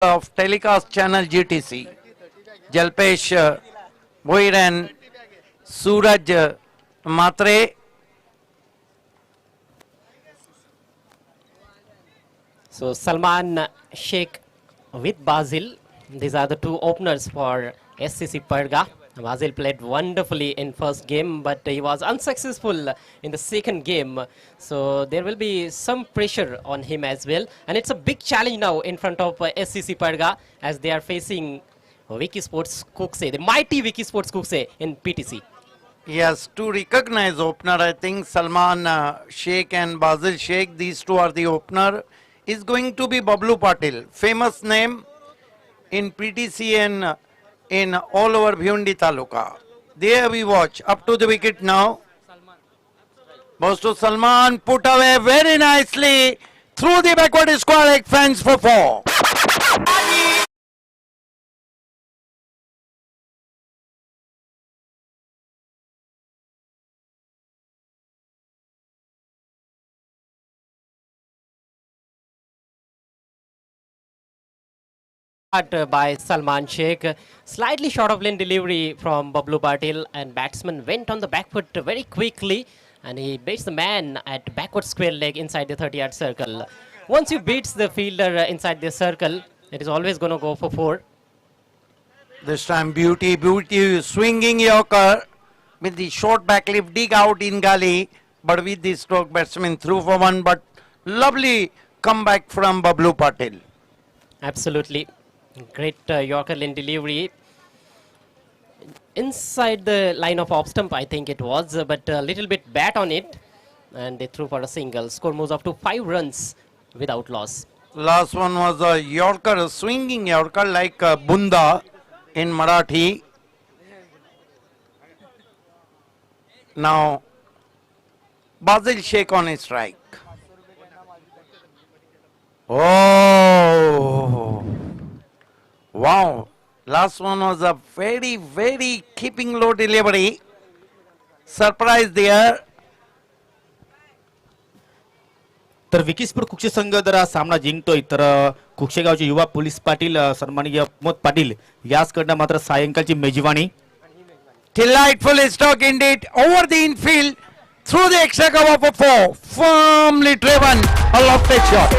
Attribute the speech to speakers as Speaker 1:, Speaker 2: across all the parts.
Speaker 1: of telecast channel GTC. Jalpesh Bhoir and Suraj Matre.
Speaker 2: So Salman Sheikh with Basil. These are the two openers for SCC Parga. Basil played wonderfully in first game, but he was unsuccessful in the second game. So there will be some pressure on him as well. And it's a big challenge now in front of SCC Parga as they are facing Wiki Sports Kukse, the mighty Wiki Sports Kukse in PTC.
Speaker 1: Yes, to recognize opener, I think Salman Sheikh and Basil Sheikh, these two are the opener, is going to be Bablu Patil, famous name in PTC and in all over Bhiwandi Taluka. There we watch, up to the wicket now. Goes to Salman, put away very nicely through the backward square leg fence for 4.
Speaker 2: By Salman Sheikh, slightly short of lane delivery from Bablu Patil, and batsman went on the back foot very quickly and he beats the man at backward square leg inside the 30-yard circle. Once you beats the fielder inside the circle, it is always going to go for 4.
Speaker 1: This time beauty swinging Yorker with the short back lift, dig out in gully, but with the stroke batsman through for 1, but lovely comeback from Bablu Patil.
Speaker 2: Absolutely. Great Yorker lane delivery. Inside the line of off stump, I think it was, but a little bit bat on it. And they threw for a single. Score moves up to 5 runs without loss.
Speaker 1: Last one was a Yorker, swinging Yorker like Bunda in Marathi. Now, Basil Sheikh on his strike. Oh, wow. Last one was a very keeping low delivery. Surprise there.
Speaker 3: तर विकीस्पूर कुक्षे संघ जर हा सामना जिंकतोय तर कुक्षेगावचे युवा police Patil सन्माननीय प्रमोद पाटील याचकडनं मात्र सायंकाळची मेजवानी.
Speaker 1: Delightful stroke indeed over the infield through the extra cover for 4. Firmly driven, a lofted shot.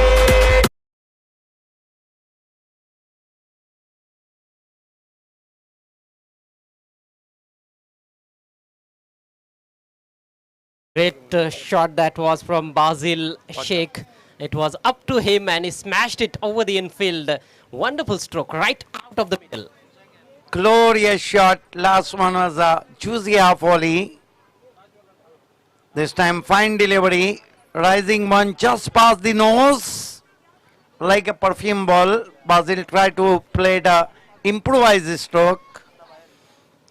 Speaker 2: Great shot that was from Basil Sheikh. It was up to him and he smashed it over the infield. Wonderful stroke right out of the middle.
Speaker 1: Glorious shot. Last one was a juicy half volley. This time fine delivery. Rising one just past the nose. Like a perfume ball. Basil tried to play the improvised stroke.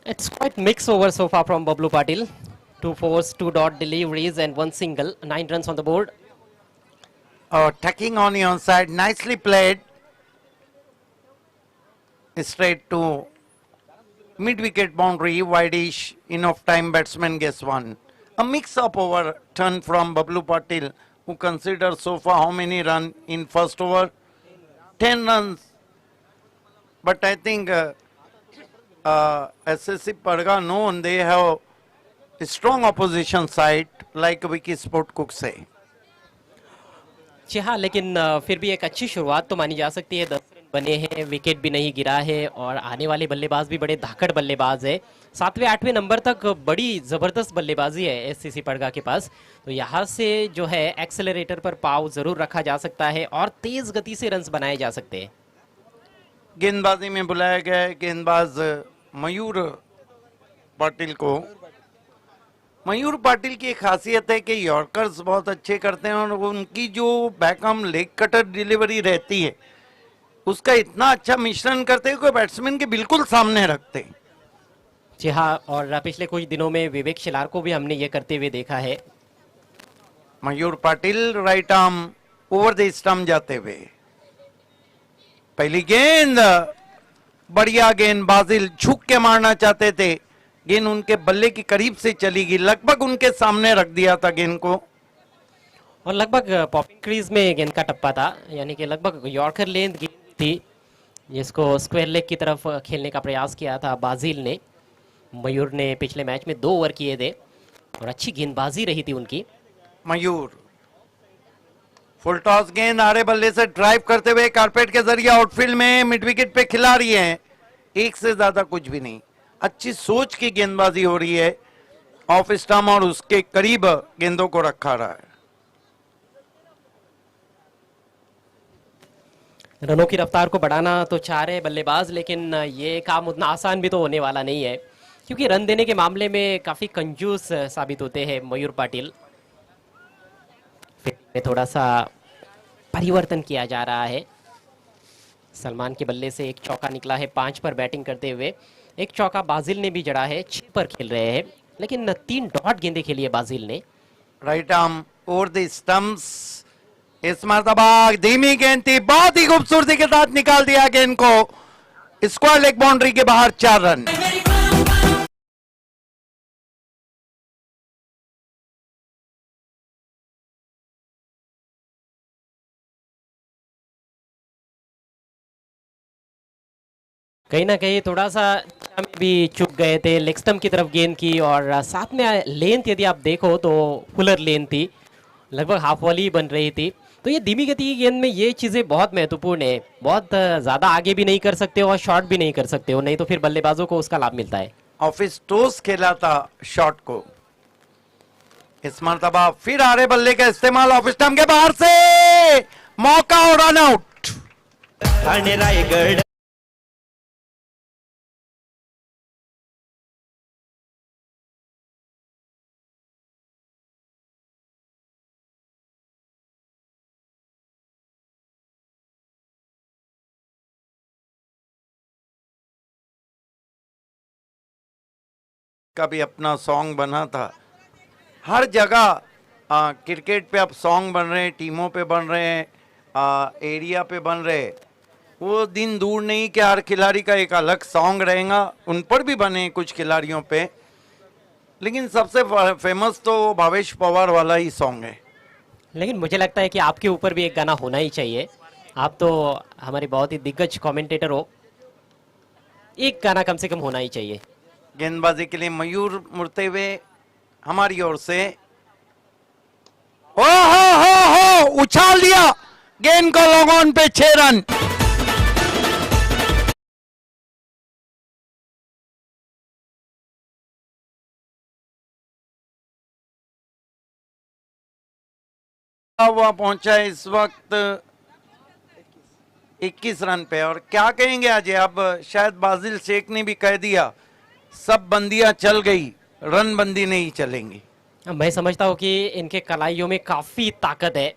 Speaker 2: It's quite mixed over so far from Bablu Patil. 2 fours, 2 dot deliveries and 1 single. 9 runs on the board.
Speaker 1: Tucking on the onside. Nicely played. Straight to mid-wicket boundary. Wideish. Enough time batsman gets 1. A mix-up over turn from Bablu Patil, who considers so far how many runs in first over? 10 runs. But I think SSC Parga known they have a strong opposition side like Wiki Sport Kukse.
Speaker 2: जी हाँ, लेकिन फिर भी एक अच्छी शुरुआत तो मानी जा सकती है. 10 रन बने हैं, विकेट भी नहीं गिरा है और आने वाले बल्लेबाज भी बड़े धाकड़ बल्लेबाज है. 7वें 8वें नंबर तक बड़ी ज़बरदस्त बल्लेबाजी है एससीसी पड़गा के पास. तो यहाँ से जो है एक्सेलरेटर पर पाव ज़रूर रखा जा सकता है और तेज़ गति से रन्स बनाए जा सकते हैं.
Speaker 1: गेंदबाजी में बुलाया गया है गेंदबाज मयूर पाटिल को. मयूर पाटिल की खासियत है कि यॉर्कर्स बहुत अच्छे करते हैं और उनकी जो बैकआर्म लेग कटर डिलीवरी रहती है उसका इतना अच्छा मिश्रण करते हैं कि बैट्समैन के बिल्कुल सामने रखते हैं.
Speaker 2: जी हाँ, और पिछले कुछ दिनों में विवेक शिलार को भी हमने ये करते हुए देखा है.
Speaker 1: Mayur Patil right arm over the stump जाते हुए. पहली गेंद, बढ़िया गेंद. बाजिल झुक के मारना चाहते थे, गेंद उनके बल्ले की करीब से चली गई, लगभग उनके सामने रख दिया था गेंद को
Speaker 2: और लगभग पॉपिंग क्रीज में गेंद का टप्पा था, यानी कि लगभग यॉर्कर लेंथ गेंद थी. जिसको स्क्वायर लेग की तरफ खेलने का प्रयास किया था बाजिल ने। मयूर ने पिछले मैच में 2 ओवर किए थे और अच्छी गेंदबाजी रही थी उनकी।
Speaker 1: मयूर फुल टॉस गेंद आड़े बल्ले से ड्राइव करते हुए कारपेट के जरिए आउटफील्ड में मिड विकेट पे खिला रही है। एक से ज्यादा कुछ भी नहीं, अच्छी सोच की गेंदबाजी हो रही है। ऑफ स्टंप और उसके करीब गेंदों को रखा रहा है।
Speaker 2: रनों की रफ्तार को बढ़ाना तो चाह रहे बल्लेबाज, लेकिन ये काम उतना आसान भी तो होने वाला नहीं है, क्योंकि रन देने के मामले में काफी कंजूस साबित होते हैं मयूर पाटिल। फिर में थोड़ा सा परिवर्तन किया जा रहा है। सलमान के बल्ले से एक चौका निकला है 5 पर बैटिंग करते हुए। एक चौका बाजिल ने भी जड़ा है, 6 पर खेल रहे हैं, लेकिन 3 डॉट गेंदें खेली है बाजिल ने।
Speaker 1: Right arm over the stumps. इस मरतबा धीमी गेंद थी, बहुत ही खूबसूरती के साथ निकाल दिया गेंद को स्क्वायर लेग बाउंड्री के बाहर। 4 रन।
Speaker 2: कहीं ना कहीं थोड़ा सा भी चुक गए थे, लेग स्टंप की तरफ गेंद की, और साथ में लेंथ यदि आप देखो तो फुलर लेंथ थी, लगभग हाफ वॉली बन रही थी। तो ये धीमी गति की गेंद में ये चीज़ें बहुत महत्वपूर्ण है। बहुत ज़्यादा आगे भी नहीं कर सकते हो और शॉर्ट भी नहीं कर सकते हो, नहीं तो फिर बल्लेबाजों को उसका लाभ मिलता है।
Speaker 1: ऑफिस टोस खेला था शॉट को। इस मरतबा फिर आरे बल्ले का इस्तेमाल ऑफ स्टंप के बाहर से, मौका और रन आउट।
Speaker 4: रायगढ़
Speaker 1: का भी अपना सॉन्ग बना था। हर जगह क्रिकेट पे अब सॉन्ग बन रहे हैं, टीमों पे बन रहे हैं, एरिया पे बन रहे हैं। वो दिन दूर नहीं कि हर खिलाड़ी का एक अलग सॉन्ग रहेगा। उन पर भी बने कुछ खिलाड़ियों पे, लेकिन सबसे फेमस तो भावेश पवार वाला ही सॉन्ग है।
Speaker 2: लेकिन मुझे लगता है कि आपके ऊपर भी एक गाना होना ही चाहिए। आप तो हमारे बहुत ही दिग्गज कमेंटेटर हो, एक गाना कम से कम होना ही चाहिए।
Speaker 1: गेंदबाजी के लिए मयूर मुड़ते हुए हमारी ओर से, ओ हो उछाल दिया गेंद को लॉन्ग ऑन पे। 6 रन। हुआ पहुंचा है इस वक्त 21 रन पे। और क्या कहेंगे अजय, अब शायद बाजिल शेख ने भी कह दिया सब बंदियां चल गई, रन बंदी नहीं चलेंगी।
Speaker 2: मैं समझता हूँ कि इनके कलाइयों में काफ़ी ताकत है।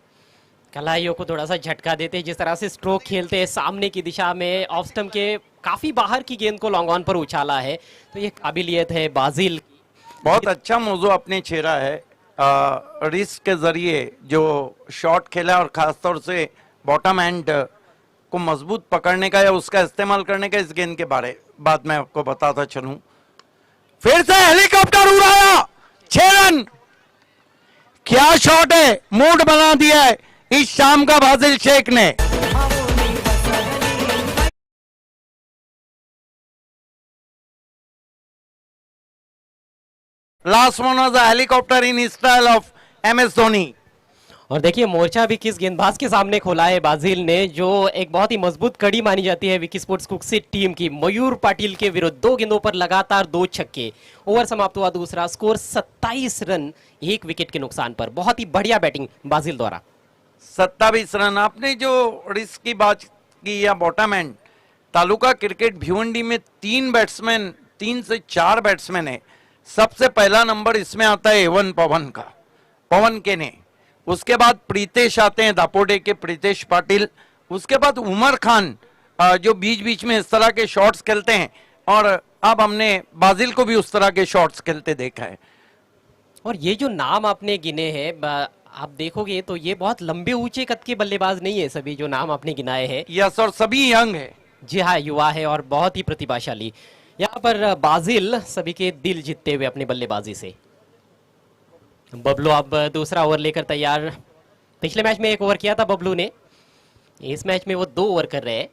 Speaker 2: कलाइयों को थोड़ा सा झटका देते हैं, जिस तरह से स्ट्रोक खेलते हैं सामने की दिशा में, ऑफ स्टंप के काफ़ी बाहर की गेंद को लॉन्ग ऑन पर उछाला है, तो ये काबिलियत है बाजिल।
Speaker 1: बहुत अच्छा मौजू अपने छेड़ा है। रिस्क के जरिए जो शॉट खेला और खासतौर से बॉटम एंड को मजबूत पकड़ने का या उसका इस्तेमाल करने का, इस गेंद के बारे बाद में आपको बताता चलूं। फिर से हेलीकॉप्टर उड़ाया, 6 रन। क्या शॉट है, मूड बना दिया है इस शाम का बाजिल शेख ने। Last one was a helicopter in style of MS Dhoni.
Speaker 2: और देखिए मोर्चा भी किस गेंदबाज के सामने खोला है बाजिल ने, जो एक बहुत ही मजबूत कड़ी मानी जाती है विकी स्पोर्ट्स कुकसेट टीम की। मयूर पाटिल के विरुद्ध 2 गेंदों पर लगातार 2 छक्के। ओवर समाप्त हुआ दूसरा, स्कोर 27 रन 1 विकेट के नुकसान पर। बहुत ही बढ़िया बैटिंग बाजिल द्वारा।
Speaker 1: 27 रन। आपने जो रिस्क की बात की या bottom and, taluka cricket Bhiwandi में 3 बैट्समैन, 3 से 4 बैट्समैन है। सबसे पहला नंबर इसमें आता है एवन पवन का, पवन के ने। उसके बाद प्रीतेश आते हैं, दापोडे के प्रीतेश पाटिल। उसके बाद उमर खान, जो बीच बीच में इस तरह के शॉट्स खेलते हैं, और अब हमने बाजिल को भी उस तरह के शॉट्स खेलते देखा है।
Speaker 2: और ये जो नाम आपने गिने हैं, आप देखोगे तो ये बहुत लंबे ऊंचे कद के बल्लेबाज नहीं है सभी जो नाम आपने गिनाए हैं।
Speaker 1: यस, और सभी यंग है।
Speaker 2: जी हाँ, युवा है और बहुत ही प्रतिभाशाली। यहाँ पर बाजिल सभी के दिल जीतते हुए अपनी बल्लेबाजी से। बबलू अब दूसरा ओवर लेकर तैयार। पिछले मैच में 1 ओवर किया था बबलू ने, इस मैच में वो 2 ओवर कर रहे हैं।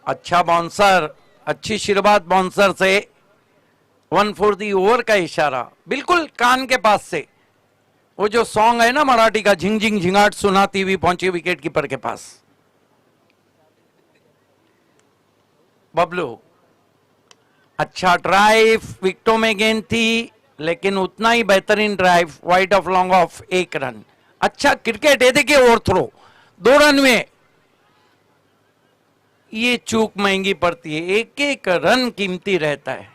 Speaker 1: अच्छा बाउंसर, अच्छी शुरुआत बाउंसर से। 1 4 ओवर का इशारा बिल्कुल कान के पास से। वो जो सॉन्ग है ना मराठी का, झिंग झिंग झिंगाट सुनाती हुई पहुंची विकेट कीपर के पास। बबलू, अच्छा ड्राइव, विकेटों में गेंद थी लेकिन उतना ही बेहतरीन drive, wide of long off, 1 run. अच्छा क्रिकेट है, देखिए ओवर थ्रो, 2 रन में। ये चूक महंगी पड़ती है, एक एक रन कीमती रहता है।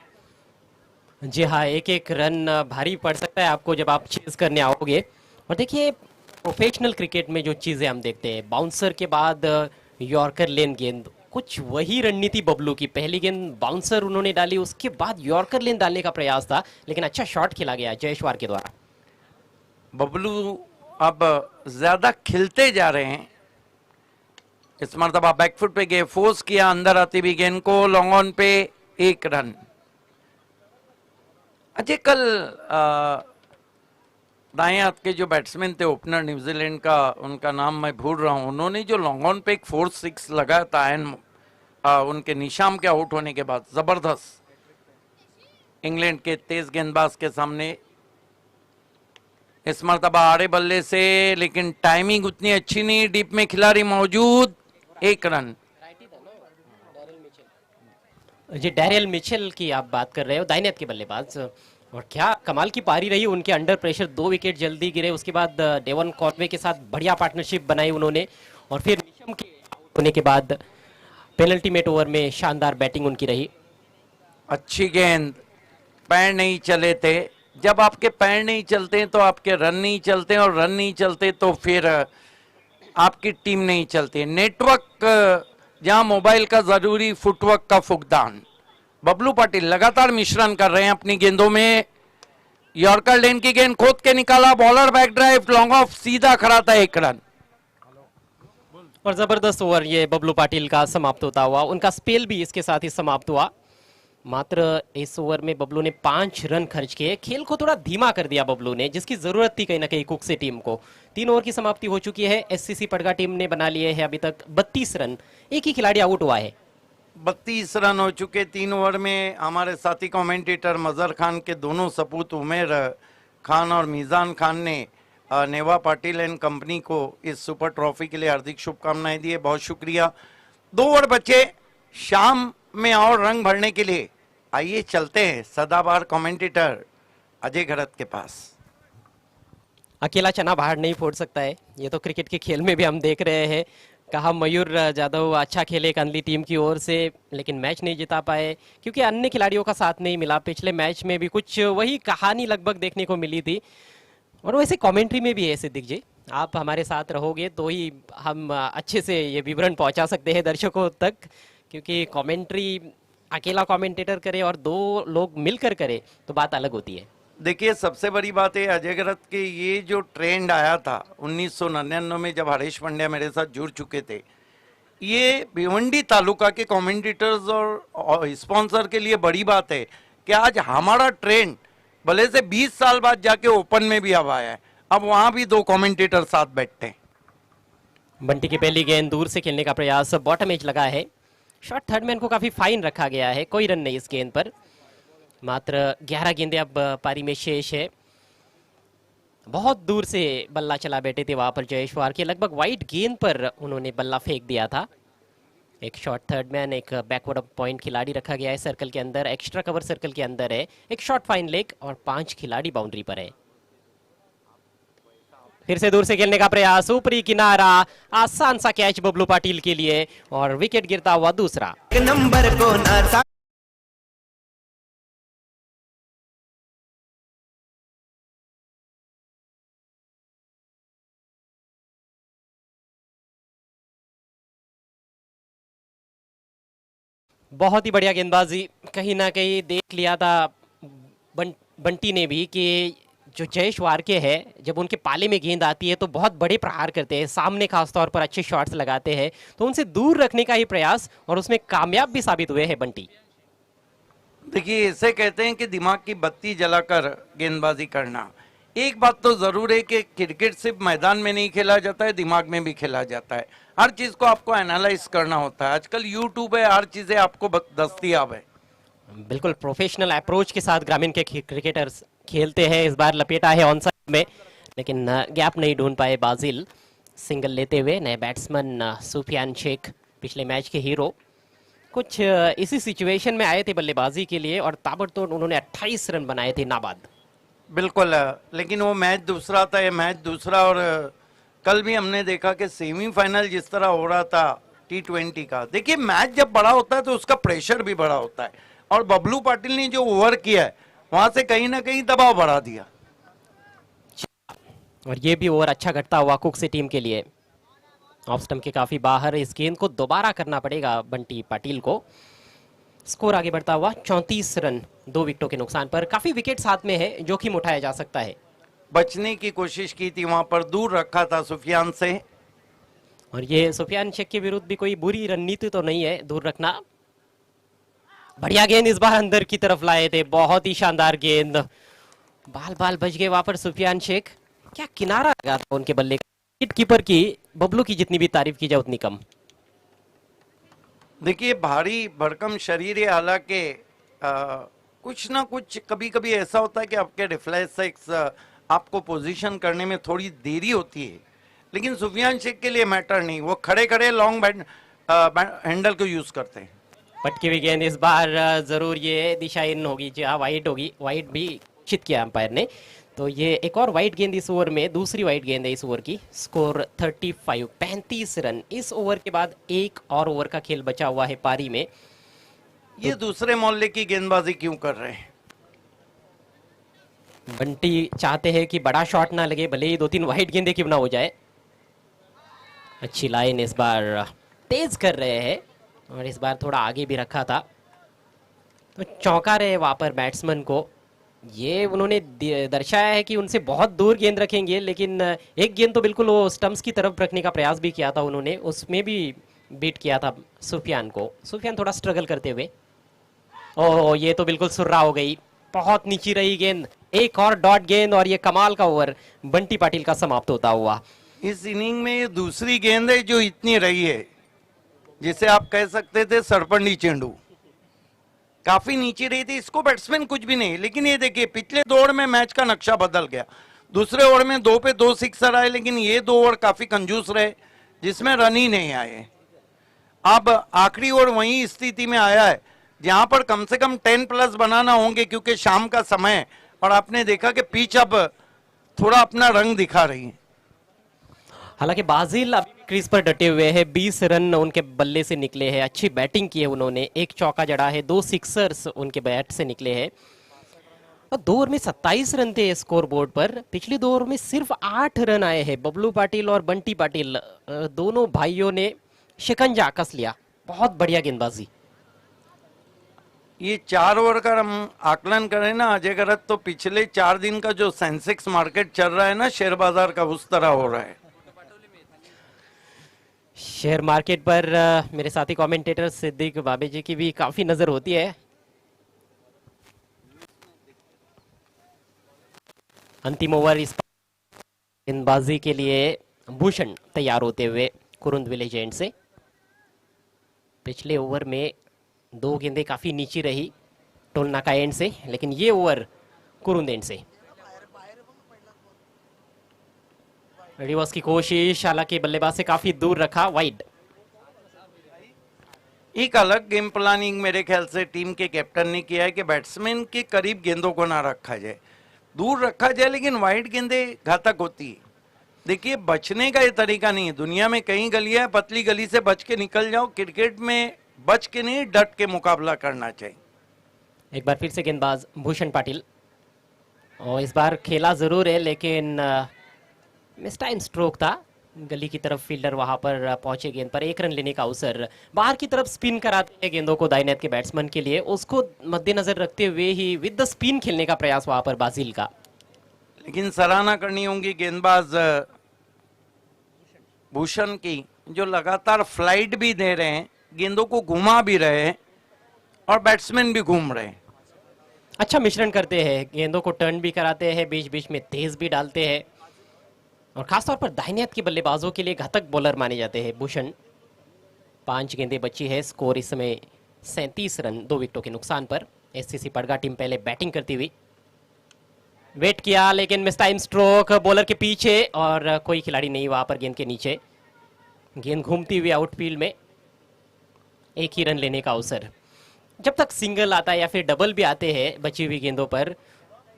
Speaker 2: जी हाँ, एक एक रन भारी पड़ सकता है आपको जब आप चेज करने आओगे। और देखिए प्रोफेशनल क्रिकेट में जो चीज़ें हम देखते हैं, बाउंसर के बाद यॉर्कर लेन गेंद, कुछ वही रणनीति बबलू की। पहली गेंद बाउंसर उन्होंने डाली, उसके बाद यॉर्कर लेन डालने का प्रयास था, लेकिन अच्छा शॉट खेला गया जयश्वार के द्वारा।
Speaker 1: बबलू अब ज्यादा खिलते जा रहे हैं। इस मरतबा बैकफुट पे गए, फोर्स किया अंदर आती हुई गेंद को, लॉन्ग ऑन पे, 1 रन। अजय कल दाएं हाथ के जो बैट्समैन थे ओपनर न्यूजीलैंड का, उनका नाम मैं भूल रहा हूं, उन्होंने जो लॉन्ग ऑन पे एक 4-6 लगाया था उनके निशाम के आउट होने के बाद, जबरदस्त इंग्लैंड के तेज गेंदबाज के सामने। इस मरतबा आड़े बल्ले से, लेकिन टाइमिंग उतनी अच्छी नहीं, डीप में खिलाड़ी मौजूद, 1 रन।
Speaker 2: जी डैरियल मिचेल की आप बात कर रहे हो, दाहिने हाथ के बल्लेबाज, और क्या कमाल की पारी रही उनके। अंडर प्रेशर 2 विकेट जल्दी गिरे, उसके बाद डेवन कॉनवे के साथ बढ़िया पार्टनरशिप बनाई उन्होंने, और फिर निशम के आउट होने के बाद पेनल्टीमेट ओवर में शानदार बैटिंग उनकी रही।
Speaker 1: अच्छी गेंद, पैर नहीं चले थे। जब आपके पैर नहीं चलते तो आपके रन नहीं चलते, और रन नहीं चलते तो फिर आपकी टीम नहीं चलती। नेटवर्क जहां मोबाइल का जरूरी, फुटवर्क का फुकदान। बबलू पाटिल लगातार मिश्रण कर रहे हैं अपनी गेंदों में। यॉर्कर लेन की गेंद खोद के निकाला, bowler back drive, long off, सीधा खड़ा था, 1 रन।
Speaker 2: और जबरदस्त ओवर ये बबलू पाटिल का समाप्त होता हुआ, उनका स्पेल भी इसके साथ ही समाप्त हुआ। मात्र इस ओवर में बबलू ने 5 रन खर्च किए, खेल को थोड़ा धीमा कर दिया बबलू ने, जिसकी जरूरत थी कहीं ना कहीं कुक से टीम को। 3 ओवर की समाप्ति हो चुकी है, एससीसी पड़गा टीम ने बना लिए हैं अभी तक 32 रन, एक ही खिलाड़ी आउट हुआ है।
Speaker 1: 32 रन हो चुके 3 ओवर में। हमारे साथी कमेंटेटर मजहर खान के दोनों सपूत उमेर खान और मीजान खान ने नेवा पाटिल एंड कंपनी को इस सुपर ट्रॉफी के लिए हार्दिक शुभकामनाएं दी है, बहुत शुक्रिया। 2 ओवर बचे शाम में और रंग भरने के लिए। आइए चलते हैं सदाबहार कमेंटेटर अजय घरत के पास।
Speaker 2: अकेला चना बाहर नहीं फोड़ सकता है, ये तो क्रिकेट के खेल में भी हम देख रहे हैं। कहा मयूर जादव अच्छा खेले कंदली टीम की ओर से, लेकिन मैच नहीं जिता पाए क्योंकि अन्य खिलाड़ियों का साथ नहीं मिला। पिछले मैच में भी कुछ वही कहानी लगभग देखने को मिली थी। और वैसे कमेंट्री में भी है सिद्दीक जी, आप हमारे साथ रहोगे तो ही हम अच्छे से ये विवरण पहुंचा सकते हैं दर्शकों तक, क्योंकि कमेंट्री अकेला कमेंटेटर करे और 2 लोग मिलकर करे तो बात अलग होती है।
Speaker 1: देखिए सबसे बड़ी बात है अजय घरत के, ये जो ट्रेंड आया था 1999 में जब हरीश पांड्या मेरे साथ जुड़ चुके थे, ये भिवंडी तालुका के कमेंटेटर्स और स्पॉन्सर के लिए बड़ी बात है कि आज हमारा ट्रेंड भले से 20 साल बाद जाके ओपन में भी अब आया है। अब वहां भी 2 कमेंटेटर साथ बैठते हैं।
Speaker 2: बंटी की पहली गेंद दूर से खेलने का प्रयास, बॉटम एज लगा है, शॉट थर्ड मैन को काफी फाइन रखा गया है, कोई रन नहीं इस गेंद पर। मात्र 11 गेंदें अब पारी में शेष है। बहुत दूर से बल्ला चला बैठे थे वहां पर जयश्वार के, लगभग वाइड गेंद पर उन्होंने बल्ला फेंक दिया था। एक शॉट थर्ड मैन, एक बैकवर्ड पॉइंट खिलाड़ी रखा गया है सर्कल के अंदर, एक्स्ट्रा कवर सर्कल के अंदर है, एक शॉट फाइन लेग और 5 खिलाड़ी बाउंड्री पर है। फिर से दूर से खेलने का प्रयास, ऊपरी किनारा, आसान सा कैच बबलू पाटिल के लिए और विकेट गिरता हुआ दूसरा।
Speaker 4: नंबर को ना
Speaker 2: बहुत ही बढ़िया गेंदबाजी, कहीं ना कहीं देख लिया था बंटी ने भी कि जो जयश्वार के है जब उनके पाले में गेंद आती है तो बहुत बड़े प्रहार करते हैं, सामने खासतौर पर अच्छे शॉट्स लगाते हैं, तो उनसे दूर रखने का ही प्रयास और उसमें कामयाब भी साबित हुए हैं बंटी।
Speaker 1: देखिए इसे कहते हैं कि दिमाग की बत्ती जलाकर गेंदबाजी करना। एक बात तो जरूर है कि क्रिकेट सिर्फ मैदान में नहीं खेला जाता है, दिमाग में भी खेला जाता है। हर चीज को आपको एनालाइज करना होता है। आजकल यूट्यूब है, हर चीजें आपको दस्तयाब है।
Speaker 2: बिल्कुल प्रोफेशनल अप्रोच के साथ ग्रामीण के क्रिकेटर्स खेलते हैं। इस बार लपेटा है ऑन साइड में, लेकिन गैप नहीं ढूंढ पाए बाजिल। सिंगल लेते हुए नए बैट्समैन सुफियान शेख, पिछले मैच के हीरो, कुछ इसी सिचुएशन में आए थे बल्लेबाजी के लिए और ताबड़तोड़ उन्होंने 28 रन बनाए थे नाबाद।
Speaker 1: बिल्कुल, लेकिन वो मैच दूसरा था, ये मैच दूसरा। और कल भी हमने देखा कि सेमीफाइनल जिस तरह हो रहा था T20 का, देखिए मैच जब बड़ा होता है तो उसका प्रेशर भी बड़ा होता है। और बबलू पाटिल ने जो ओवर किया है वहां से कहीं ना कहीं दबाव बढ़ा दिया।
Speaker 2: और ये भी ओवर अच्छा घटता हुआ कुक से टीम के लिए। ऑफ स्टंप के काफी बाहर, इस गेंद को दोबारा करना पड़ेगा बंटी पाटिल को। स्कोर आगे बढ़ता हुआ 34 रन 2 विकेटों के नुकसान पर। काफी विकेट साथ में है, जोखिम उठाया जा सकता है।
Speaker 1: बचने की कोशिश की थी, वहां पर दूर रखा था सुफियान से।
Speaker 2: और ये सुफियान शेख के विरुद्ध भी कोई बुरी रणनीति तो नहीं है दूर रखना। बढ़िया गेंद इस बार अंदर की तरफ लाए थे, बहुत ही शानदार गेंद। बाल बाल बच गए वहां पर सुफियान शेख। क्या किनारा लगा था उनके बल्ले का। विकेट कीपर की, बबलू की जितनी भी तारीफ की जाए उतनी कम।
Speaker 1: देखिए भारी भरकम शरीर है, हालांकि कुछ ना कुछ कभी कभी ऐसा होता है कि आपके रिफ्लेक्स आपको पोजीशन करने में थोड़ी देरी होती है, लेकिन सुफियान शेख के लिए मैटर नहीं। वो खड़े खड़े लॉन्ग हैंडल को यूज करते हैं।
Speaker 2: पटकी हुई गेंद इस बार जरूर ये दिशा इन होगी, जहाँ वाइड होगी। वाइड भी घोषित किया अंपायर ने, तो ये एक और वाइड गेंद इस ओवर में, दूसरी वाइड गेंद है इस ओवर की। Score 35 run. इस ओवर के बाद एक और ओवर का खेल बचा हुआ है पारी में।
Speaker 1: ये दूसरे मोहल्ले की गेंदबाजी क्यों कर रहे हैं?
Speaker 2: बंटी चाहते हैं कि बड़ा शॉट ना लगे, भले ही 2-3 वाइड गेंदें क्यों ना हो जाए। अच्छी लाइन इस बार तेज कर रहे हैं और इस बार थोड़ा आगे भी रखा था, तो चौंका रहे वहां पर बैट्समैन को। ये उन्होंने दर्शाया है कि उनसे बहुत दूर गेंद रखेंगे, लेकिन एक गेंद तो बिल्कुल वो स्टंप्स की तरफ रखने का प्रयास भी किया था उन्होंने, उसमें भी बीट किया था सुफियान को। सुफियान थोड़ा स्ट्रगल करते हुए, ओह ये तो बिल्कुल सुर्रा हो गई, बहुत नीची रही गेंद। एक और डॉट गेंद और ये कमाल का ओवर बंटी पाटिल का समाप्त होता हुआ।
Speaker 1: इस इनिंग में ये दूसरी गेंद है जो इतनी रही है, जिसे आप कह सकते थे सरपंडी चेंडू। काफी नीचे रही थी, इसको बैट्समैन कुछ भी नहीं। लेकिन ये देखिए पिछले 2 ओवर में मैच का नक्शा बदल गया। दूसरे ओवर में 2 पे 2 सिक्सर आए, लेकिन ये 2 ओवर काफी कंजूस रहे जिसमें रन ही नहीं आए। अब आखिरी ओवर वही स्थिति में आया है जहां पर कम से कम 10+ बनाना होंगे, क्योंकि शाम का समय है और आपने देखा कि पिच अब थोड़ा अपना रंग दिखा रही है।
Speaker 2: हालांकि बाजिल अभी क्रीज पर डटे हुए हैं। 20 रन उनके बल्ले से निकले हैं, अच्छी बैटिंग की है उन्होंने। 1 चौका जड़ा है, 2 सिक्सर्स उनके बैट से निकले हैं। और 2 ओवर में 27 रन थे स्कोर बोर्ड पर। पिछले 2 ओवर में सिर्फ 8 रन आए हैं। बबलू पाटिल और बंटी पाटिल दोनों भाइयों ने शिकंजा कस लिया। बहुत बढ़िया गेंदबाजी।
Speaker 1: ये 4 ओवर का हम आकलन करें ना अजय गरत, तो पिछले 4 दिन का जो सेंसेक्स मार्केट चल रहा है ना शेयर बाजार का, उस तरह हो रहा है।
Speaker 2: शेयर मार्केट पर मेरे साथी कमेंटेटर सिद्दीक बाबे जी की भी काफी नजर होती है। अंतिम ओवर इस गेंदबाजी के लिए भूषण तैयार होते हुए कुरुंद विलेज एंड से। पिछले ओवर में 2 गेंदें काफी नीची रही टोलना का एंड से, लेकिन ये ओवर कुरुंद एंड से। रिवर्स की कोशिश, हालांकि बल्लेबाज से काफी दूर रखा, वाइड।
Speaker 1: एक अलग गेम प्लानिंग मेरे ख्याल से टीम के कैप्टन ने किया है कि बैट्समैन के करीब गेंदों को ना रखा जाए, दूर रखा जाए, लेकिन वाइड गेंदें घातक होती है। देखिए बचने का ये तरीका नहीं है। दुनिया में कई गलियां हैं, पतली गली से बच के निकल जाओ। क्रिकेट में बच के नहीं, डट के मुकाबला करना चाहिए।
Speaker 2: एक बार फिर से गेंदबाज भूषण पाटिल, और इस बार खेला जरूर है, लेकिन मिस टाइम स्ट्रोक था। गली की तरफ फील्डर वहां पर पहुंचे, गेंद पर 1 रन लेने का अवसर। बाहर की तरफ स्पिन कराते हैं गेंदों को दाहिने हाथ के बैट्समैन के लिए, उसको मद्देनजर रखते हुए ही विद द स्पिन खेलने का प्रयास वहां पर बाजिल का।
Speaker 1: लेकिन सराहना करनी होगी गेंदबाज भूषण की, जो लगातार फ्लाइट भी दे रहे हैं, गेंदों को घुमा भी रहे हैं और बैट्समैन भी घूम रहे हैं।
Speaker 2: अच्छा मिश्रण करते हैं, गेंदों को टर्न भी कराते हैं, बीच बीच में तेज भी डालते हैं, और खासतौर पर दाहिने हाथ के बल्लेबाजों के लिए घातक बॉलर माने जाते हैं भूषण। 5 गेंदें बची है, स्कोर इस समय 37 रन 2 विकेटों के नुकसान पर। एससीसी पड़गा टीम पहले बैटिंग करती हुई, वेट किया लेकिन मिस टाइम स्ट्रोक बॉलर के पीछे, और कोई खिलाड़ी नहीं वहां पर गेंद के नीचे। गेंद घूमती हुई आउटफील्ड में, एक ही रन लेने का अवसर। जब तक सिंगल आता है या फिर डबल भी आते हैं बची हुई गेंदों पर,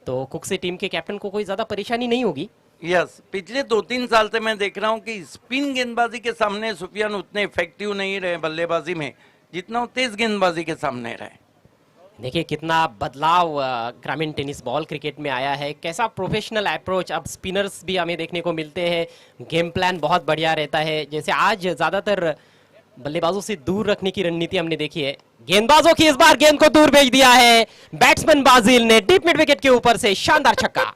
Speaker 2: तो कुक्से टीम के कैप्टन को कोई ज्यादा परेशानी नहीं होगी।
Speaker 1: यस, पिछले 2-3 साल से मैं देख रहा हूं कि स्पिन गेंदबाजी के सामने सुफियान उतने इफेक्टिव नहीं रहे बल्लेबाजी में जितना वो तेज गेंदबाजी के सामने रहे।
Speaker 2: देखिए कितना बदलाव ग्रामीण टेनिस बॉल क्रिकेट में आया है, कैसा प्रोफेशनल अप्रोच अब स्पिनर्स भी हमें देखने को मिलते हैं। गेम प्लान बहुत बढ़िया रहता है, जैसे आज ज्यादातर बल्लेबाजों से दूर रखने की रणनीति हमने देखी है। गेंदबाजों की इस बार गेंद को दूर भेज दिया है बैट्समैन बाजिल ने, डीप मिड विकेट के ऊपर से शानदार छक्का।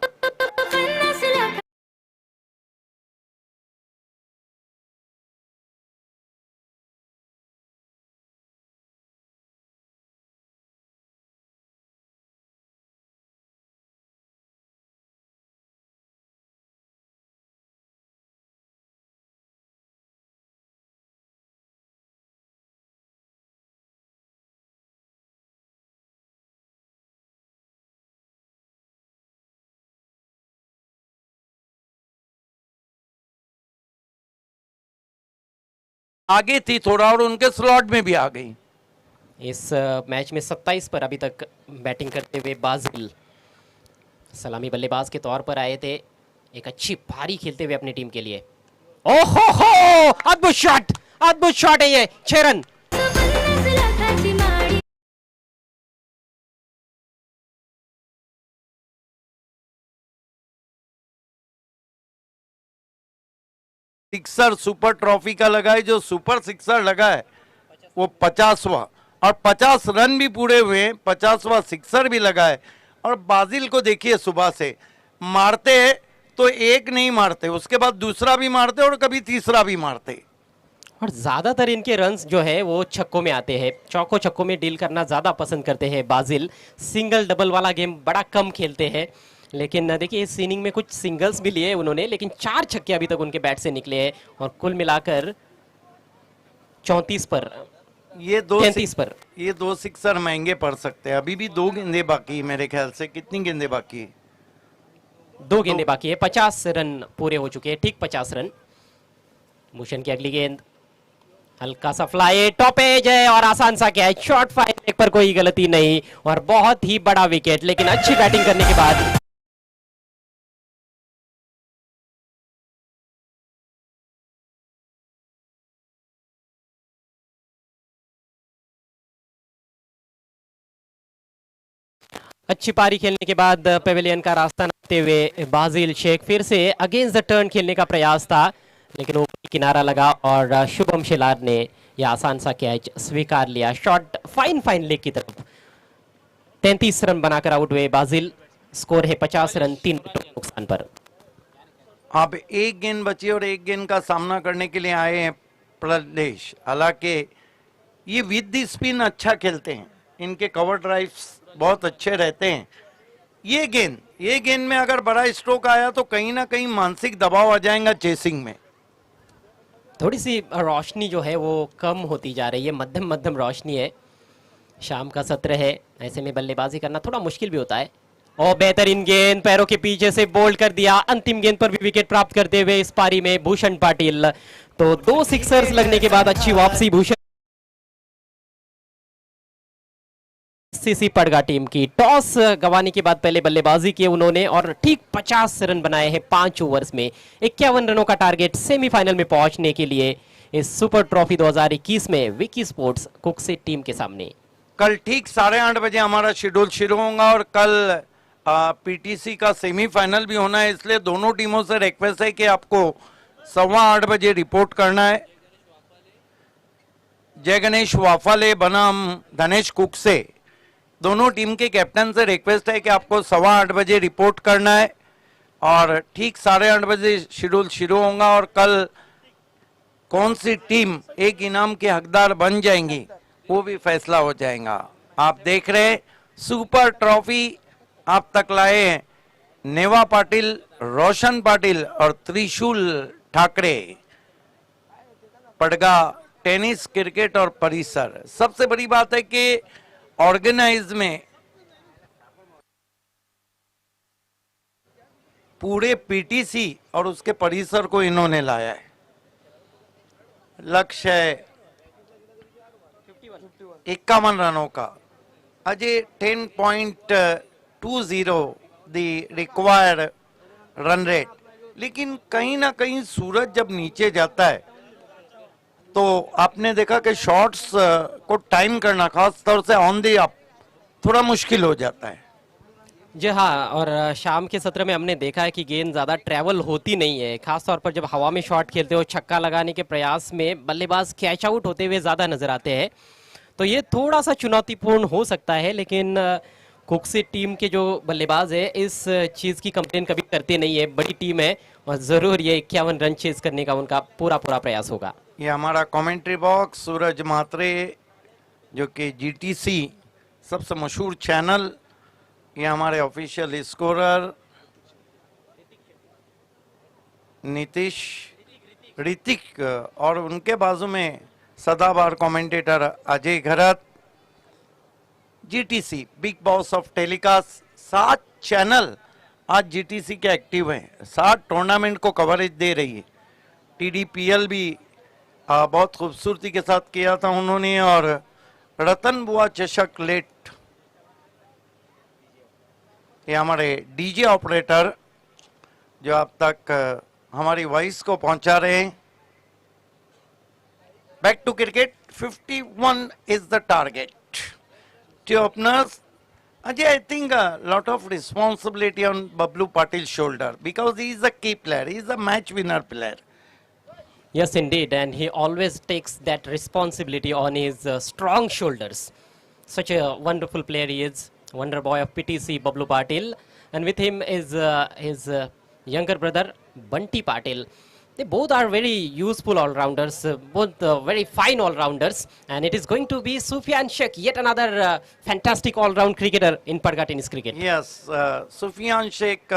Speaker 1: आगे थी थोड़ा और उनके स्लॉट में भी आ गई।
Speaker 2: इस मैच में 27 पर अभी तक बैटिंग करते हुए बाजिल सलामी बल्लेबाज के तौर पर आए थे, एक अच्छी पारी खेलते हुए अपनी टीम के लिए। ओहो हो, अद्भुत शॉट है ये, 6 रन।
Speaker 1: सिक्सर सुपर ट्रॉफी का लगा है, जो सुपर सिक्सर लगा है वो 50वां, और 50 रन भी पूरे हुए, 50वां सिक्सर भी लगा है। और बाजिल को देखिए, सुबह से मारते हैं तो एक नहीं मारते, उसके बाद दूसरा भी मारते और कभी तीसरा भी मारते।
Speaker 2: और ज्यादातर इनके रन्स जो है वो छक्कों में आते हैं, चौकों छक्कों में डील करना ज्यादा पसंद करते हैं बाजिल। सिंगल डबल वाला गेम बड़ा कम खेलते हैं, लेकिन देखिए इस इनिंग में कुछ सिंगल्स भी लिए उन्होंने, लेकिन 4 छक्के अभी तक उनके बैट से निकले हैं, और कुल मिलाकर 34 पर,
Speaker 1: ये
Speaker 2: 33 पर।
Speaker 1: ये 2 सिक्सर महंगे पड़ सकते हैं। अभी भी 2 गेंदें बाकी है मेरे ख्याल से। कितनी गेंदें बाकी है?
Speaker 2: 2 गेंदें बाकी है, 50 रन पूरे हो चुके हैं, ठीक 50 रन। भूषण की अगली गेंद, हल्का सा फ्लाई, टॉप एज है और आसान सा कैच, शॉर्ट फायर पर कोई गलती नहीं, और बहुत ही बड़ा विकेट। लेकिन अच्छी बैटिंग करने के बाद अच्छी पारी खेलने के बाद पेविलियन का रास्ता नापते हुए बाजिल शेख फिर से अगेंस्ट द टर्न खेलने का प्रयास था, लेकिन ऊपर किनारा लगा और शुभम शेलार ने यह आसान सा कैच स्वीकार लिया। शॉट फाइन लेग की तरफ, 33 रन बनाकर आउट हुए बाजिल। स्कोर है 50 रन 3 विकेटों के नुकसान पर।
Speaker 1: अब एक गेंद बची और एक गेंद का सामना करने के लिए आए हैं प्रदेश। हालांकि ये विद द स्पिन अच्छा खेलते हैं, इनके कवर ड्राइव्स बहुत अच्छे रहते हैं। ये गेंद में अगर बड़ा स्ट्रोक आया तो कहीं ना कहीं मानसिक दबाव आ जाएगा चेसिंग में।
Speaker 2: थोड़ी सी रोशनी जो है वो कम होती जा रही है, मध्यम रोशनी है, शाम का सत्र है, ऐसे में बल्लेबाजी करना थोड़ा मुश्किल भी होता है। और बेहतरीन गेंद पैरों के पीछे से बोल्ड कर दिया, अंतिम गेंद पर भी विकेट प्राप्त करते हुए इस पारी में भूषण पाटिल। तो 2 सिक्सर्स लगने के बाद अच्छी वापसी भूषण सीसी पड़गा टीम की। टॉस गंवाने के बाद पहले बल्लेबाजी की उन्होंने और ठीक 50 रन बनाए हैं 5 ओवर्स में। 51 रनों का टारगेट सेमीफाइनल में पहुंचने के लिए इस सुपर ट्रॉफी 2021 में विकी स्पोर्ट्स कुक्से टीम के सामने।
Speaker 1: कल ठीक 8:30 बजे हमारा शेड्यूल शुरू होगा और कल पीटीसी का सेमीफाइनल भी होना है, इसलिए दोनों टीमों से रिक्वेस्ट है कि आपको 8:15 बजे रिपोर्ट करना है। जय गणेश वाफाले बनाम धनेश कुक्से, दोनों टीम के कैप्टन से रिक्वेस्ट है कि आपको 8:15 बजे रिपोर्ट करना है, और ठीक 8:30 बजे शेड्यूल शुरू होगा। और कल कौन सी टीम एक इनाम के हकदार बन जाएंगी वो भी फैसला हो जाएगा। आप देख रहे हैं सुपर ट्रॉफी आप तक लाए हैं नेवा पाटिल, रोशन पाटिल और त्रिशूल ठाकरे। पड़गा टेनिस, क्रिकेट और परिसर। सबसे बड़ी बात है कि ऑर्गेनाइज में पूरे पीटीसी और उसके परिसर को इन्होंने लाया है। लक्ष्य है 51 रनों का। Ajay 10.20 the required run rate. लेकिन कहीं ना कहीं सूरज जब नीचे जाता है तो आपने देखा कि शॉट्स को टाइम करना खास तौर से ऑन दी अप थोड़ा मुश्किल हो जाता है।
Speaker 2: जी हाँ, और शाम के सत्र में हमने देखा है कि गेंद ज़्यादा ट्रैवल होती नहीं है, खासतौर पर जब हवा में शॉट खेलते हो, छक्का लगाने के प्रयास में बल्लेबाज कैच आउट होते हुए ज़्यादा नजर आते हैं। तो ये थोड़ा सा चुनौतीपूर्ण हो सकता है, लेकिन कुक्से टीम के जो बल्लेबाज है इस चीज़ की कंप्लेन कभी करते नहीं है। बड़ी टीम है और ज़रूर ये 51 रन चेज करने का उनका पूरा प्रयास होगा।
Speaker 1: ये हमारा कमेंट्री बॉक्स सूरज मात्रे, जो कि जीटीसी सबसे मशहूर चैनल, ये हमारे ऑफिशियल स्कोरर नीतीश, ऋतिक और उनके बाजू में सदाबहार commentator Ajay Gharat. GTC big boss of telecast, 7 channel आज जीटीसी के एक्टिव हैं, 7 टूर्नामेंट को कवरेज दे रही है। टीडीपीएल भी बहुत खूबसूरती के साथ किया था उन्होंने, और रतन बुआ चषक लेट, ये हमारे डीजे ऑपरेटर जो अब तक हमारी वॉइस को पहुंचा रहे हैं। Back to cricket, 51 is the target. Two openers, Ajay, I think a lot of responsibility on Bablu Patil's shoulder because he is a key player, he is a match winner player.
Speaker 2: Yes, indeed, and he always takes that responsibility on his strong shoulders. Such a wonderful player he is, wonder boy of PTC, Bablu Patil, and with him is his younger brother, Bunty Patil. They both are very useful all-rounders, both very fine all-rounders, and it is going to be Sufyan Sheikh, yet another fantastic all-round cricketer in Parga tennis cricket.
Speaker 1: Yes, Sufyan Sheikh,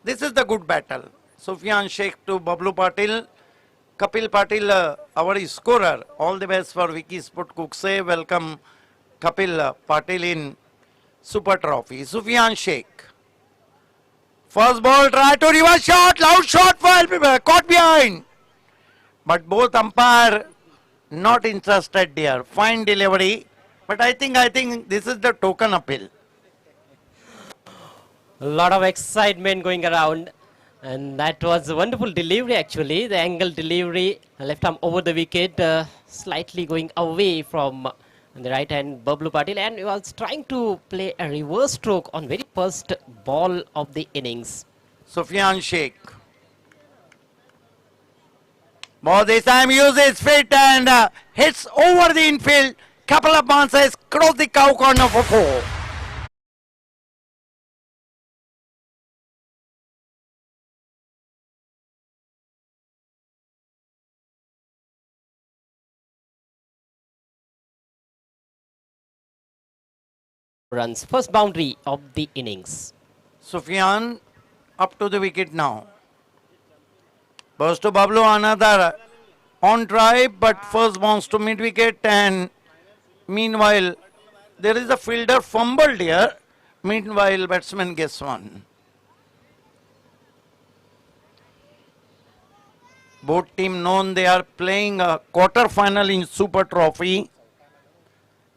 Speaker 1: this is the good battle. Sufyan Sheikh to Bablu Patil. Kapil Patil, our scorer. All the best for Vicky Sport Kukse. Welcome Kapil Patil in Super Trophy. Sufyan Sheikh. First ball, try to reverse shot, loud shot, well caught behind. But both umpire not interested there. Fine delivery. But I think this is the token appeal.
Speaker 2: A lot of excitement going around, and that was a wonderful delivery actually. The angle delivery, left arm over the wicket, slightly going away from the right hand Bablu Patil, and he was trying to play a reverse stroke on very first ball of the innings.
Speaker 1: Sufyan Sheikh. Ball this time uses fit and hits over the infield. Couple of bounces, cross the cow corner for 4.
Speaker 2: Runs, first boundary of the innings.
Speaker 1: Sufyan up to the wicket now. Burst to Bablu, another on drive, but first bounce to mid wicket, and meanwhile there is a fielder fumbled here. Meanwhile batsman gets one. Both team known they are playing a quarter final in Super Trophy,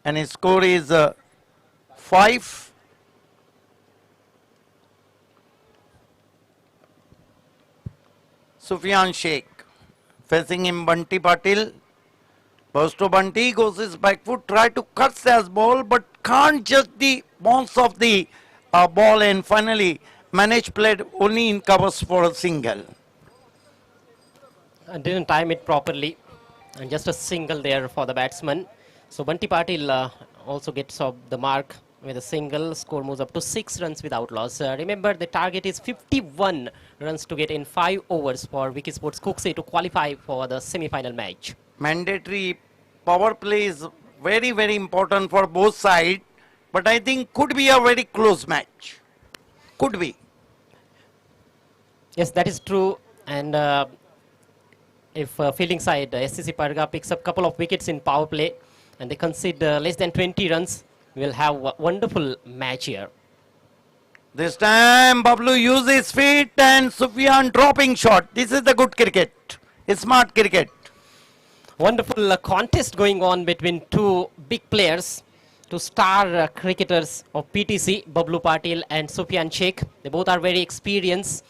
Speaker 1: and his score is 5. Sufyan Sheikh facing him Bunty Patil. Burst to Bunty, goes his back foot, try to cut Saz ball but can't judge the bounce of the ball, and finally managed played only in covers for a single.
Speaker 2: Didn't time it properly, and just a single there for the batsman. So Bunty Patil also gets off the mark with a single. Score moves up to 6 runs without loss. Remember, the target is 51 runs to get in 5 overs for Vicky Sports Kukse to qualify for the semi-final match.
Speaker 1: Mandatory power play is very, very important for both sides. but I think could be a very close match. Could be.
Speaker 2: Yes, that is true. And if fielding side SCC Parga picks up couple of wickets in power play and they concede less than 20 runs, we'll have a wonderful match here.
Speaker 1: This time Bablu used his feet and Sufyan dropping shot. This is the good cricket. It's smart cricket.
Speaker 2: Wonderful contest going on between two big players, two star cricketers of PTC, Bablu Patil and Sufyan Sheikh. They both are very experienced.